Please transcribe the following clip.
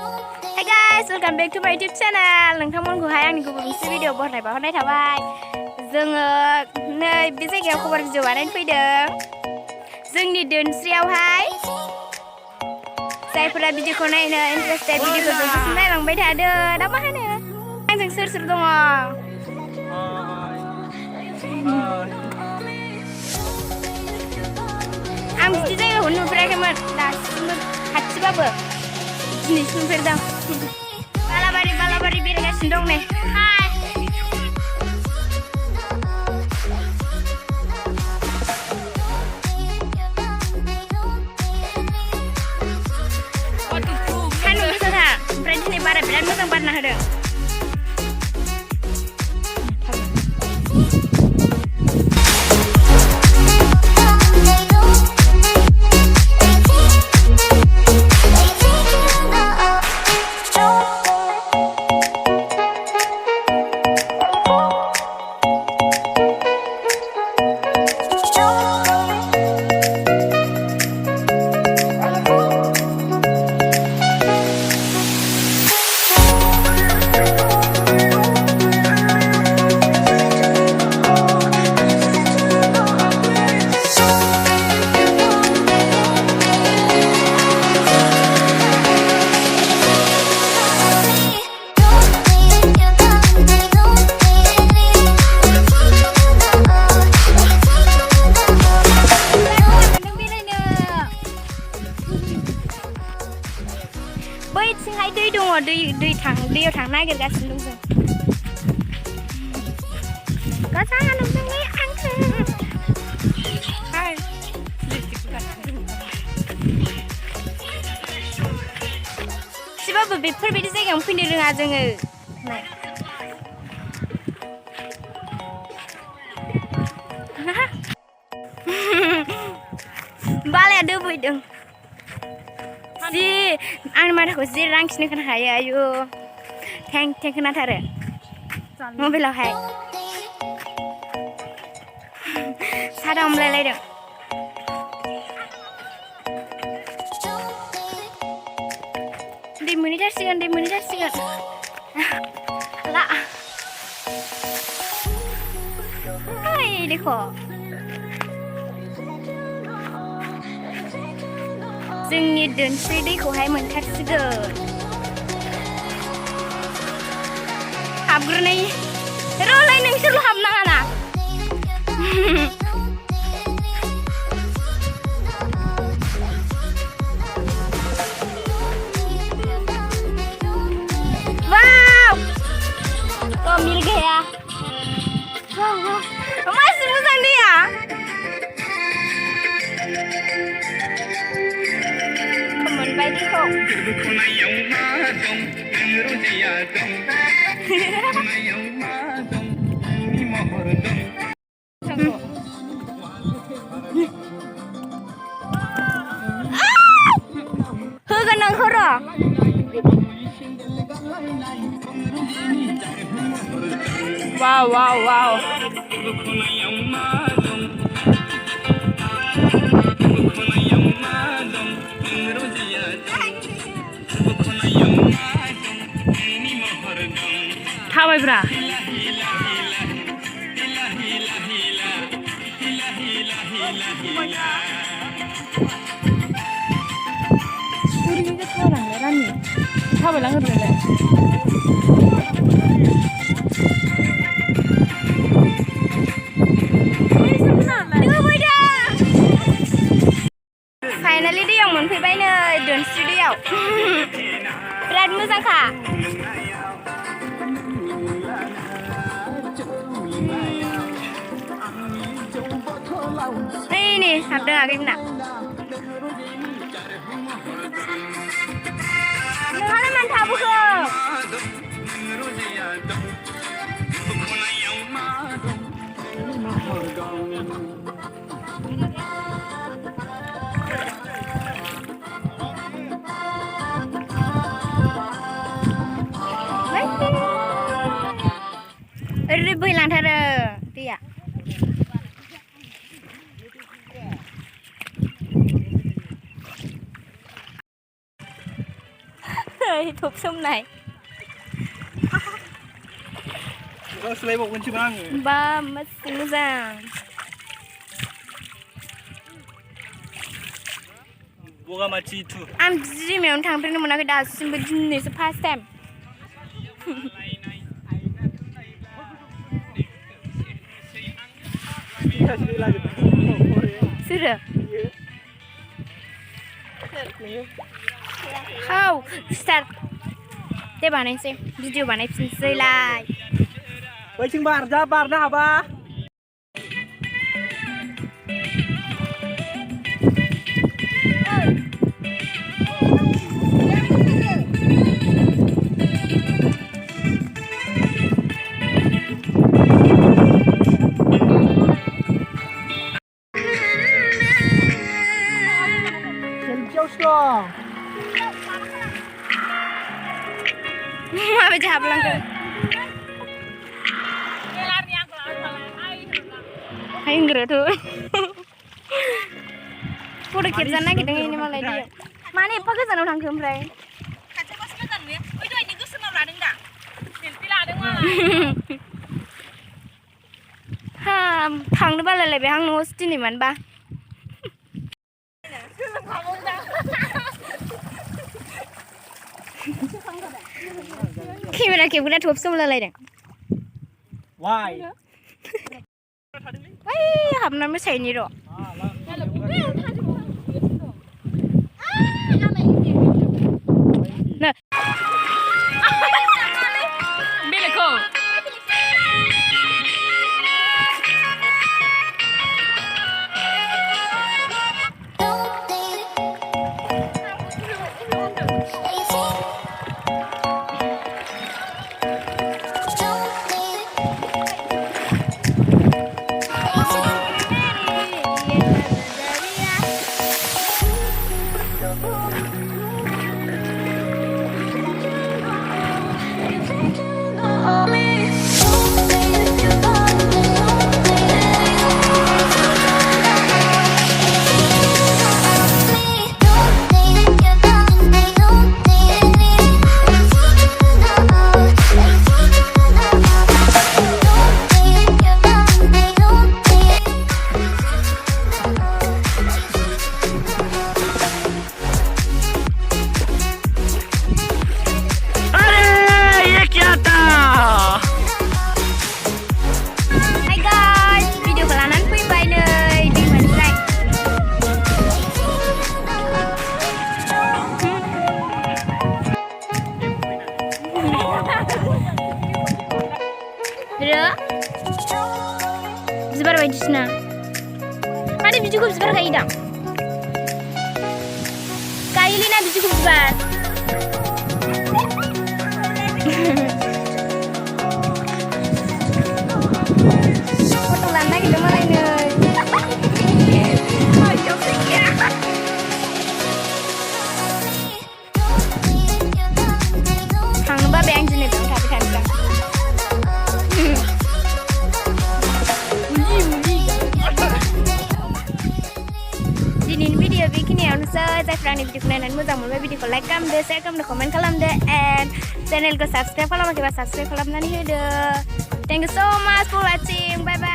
Hey guys, welcome back to my YouTube channel. नोंथांमोनखौहाय आंनि गुबुन मोनसे भिडिअ बहरनाय थाबाय। जोङो नै बे जायगायाव खबर भिडिअ बानायनो फैदों। जोंनि दोनस्रियावहाय जायफोरा भिडिअखौ नायनो इन्टारेस्टेड भिडिअखौ जों नायलांबाय थादो। दा मा होनो? आंजों सोर सोर दङ? आं बिदि जायगाखौ नुफेराखैमोन दासिमबो खाथिबाबो दिनैसो नुफेरदों। बालाबारि बेरायगासिनो दं नै। हाय सान्दुं गोसाथार ओमफ्राय दिनै बारा बिराद मोजां बारना होदों। बैथिंहाय दै दङ, दैयाव थांनो नागिरगासिनो दं जों। गाजा नोंनि आंखौ एसेबाबो बेफोरबायदि जायगायाव फैनो रोङा जोङो। बालाया दोबैदों जि आंनि माथाखौ जि रांखिनो खोनाखायो। आयु थें थें खोनाथारो मबाइलावहाय। सादा हमलायलायदों। दै मोनहैथारसिगोन ला हाय देख' जोंनि दोनस्रि दैखौहाय मोनथारसिगोन। हाबग्रोनाय र'लाय नोंसोरल' हाबनाङा ना। वाव तो मिल गया। masih मोजां दैया। मोनबाय दैखौ। होगोन नोंखौ र'। वाव थाबायब्रा। ओरैनो थाबायलांलाय रानि थाबायलांग्रोलाय। फाइनालि दैयाव मोनफैबाय नै दोनस्रि दैयाव। बिराद मोजांखा। नै हाबदों आगैमोना। नोंहालाय मानो थाबोखो? ओरै बोहैलांथारो दैया। ทุบซุ่มไหน Selebok mencimang. Ba masih muzang. Boga maci itu. Am jadi memang tampil ni mana kita simpan jenis pas tem. Sudah. How start? Dia mana sih? Video mana sih? Selai. Vậy chừng bạn ra bạn nào ba? Strong. Apa jawab langkah? Hai enggak tuh. Udah kerja lagi dengan ini malah dia. Mana apa ke sana orang kembali? Kaca pas medan ya. Oh itu ini gue senang ladeng dah. Silti ladeng mana? Hang tu balik lebih hang nus jenis mana bah? Kamera bukan tutup semula lagi. Why? Wah, hamna me sai ni ro. Nah. Bila ko. Sebar baju sana. Ada biju kau sebar kayak idam. Kayak Lina biju kau sebar. Foto lana kita malah ini. Hang nubah beng jenis tu tapi kan. Video begini ya, saya Franny video kalian mudah mulai video ko like kam deh, share kam deh, komen kalam deh, and channel ko subscribe kalau masih subscribe kalam nani deh. Thank you so much for watching, bye bye.